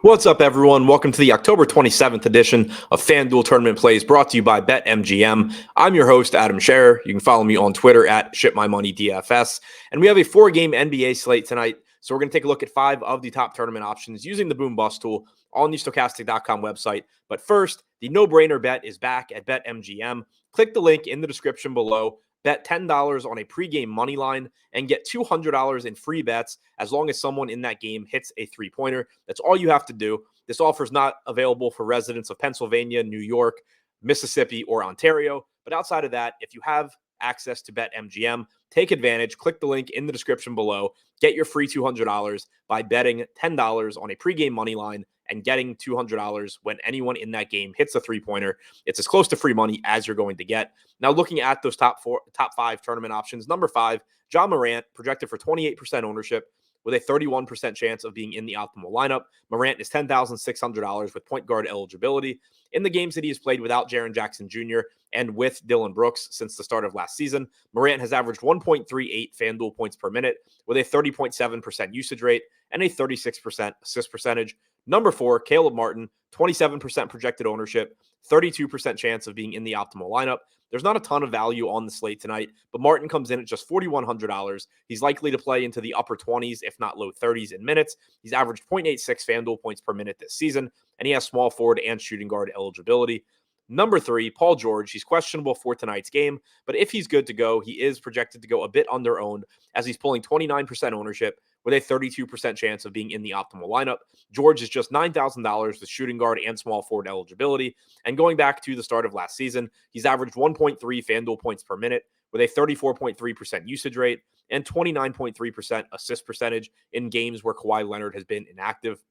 What's up, everyone? Welcome to the October 27th edition of FanDuel Tournament Plays, brought to you by BetMGM. I'm your host, Adam Scherer. You can follow me on Twitter at ShipMyMoney DFS. And we have a 4-game NBA slate tonight, so we're going to take a look at 5 of the top tournament options using the Boom Bust tool on the Stokastic.com website. But first, the no-brainer bet is back at BetMGM. Click the link in the description below. Bet $10 on a pregame money line and get $200 in free bets as long as someone in that game hits a three-pointer. That's all you have to do. This offer is not available for residents of Pennsylvania, New York, Mississippi, or Ontario. But outside of that, if you have access to BetMGM, take advantage. Click the link in the description below. Get your free $200 by betting $10 on a pregame money line and getting $200 when anyone in that game hits a three-pointer. It's as close to free money as you're going to get. Now, looking at those top 5 tournament options, number 5, Ja Morant, projected for 28% ownership with a 31% chance of being in the optimal lineup. Morant is $10,600 with point guard eligibility. In the games that he has played without Jaren Jackson Jr. and with Dillon Brooks since the start of last season, Morant has averaged 1.38 FanDuel points per minute with a 30.7% usage rate and a 36% assist percentage. Number 4, Caleb Martin, 27% projected ownership, 32% chance of being in the optimal lineup. There's not a ton of value on the slate tonight, but Martin comes in at just $4,100. He's likely to play into the upper 20s, if not low 30s in minutes. He's averaged 0.86 FanDuel points per minute this season, and he has small forward and shooting guard eligibility. Number 3, Paul George. He's questionable for tonight's game, but if he's good to go, he is projected to go a bit under-owned as he's pulling 29% ownership with a 32% chance of being in the optimal lineup. George is just $9,000 with shooting guard and small forward eligibility. And going back to the start of last season, he's averaged 1.3 FanDuel points per minute with a 34.3% usage rate and 29.3% assist percentage in games where Kawhi Leonard has been inactive.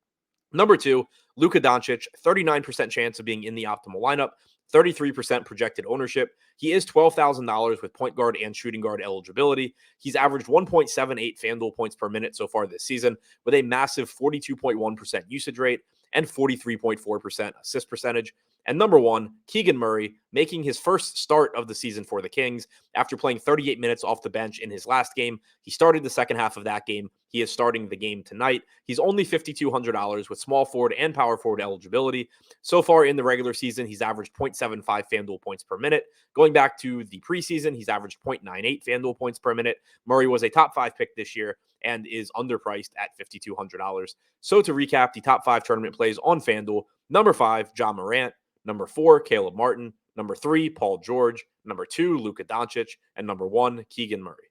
Number 2, Luka Doncic, 39% chance of being in the optimal lineup, 33% projected ownership. He is $12,000 with point guard and shooting guard eligibility. He's averaged 1.78 FanDuel points per minute so far this season with a massive 42.1% usage rate and 43.4% assist percentage. And number 1, Keegan Murray, making his first start of the season for the Kings after playing 38 minutes off the bench in his last game. He started the second half of that game. He is starting the game tonight. He's only $5,200 with small forward and power forward eligibility. So far in the regular season, he's averaged 0.75 FanDuel points per minute. Going back to the preseason, he's averaged 0.98 FanDuel points per minute. Murray was a top 5 pick this year and is underpriced at $5,200. So to recap the top 5 tournament plays on FanDuel, number 5, Ja Morant. Number 4, Caleb Martin. Number 3, Paul George. Number 2, Luka Doncic. And number 1, Keegan Murray.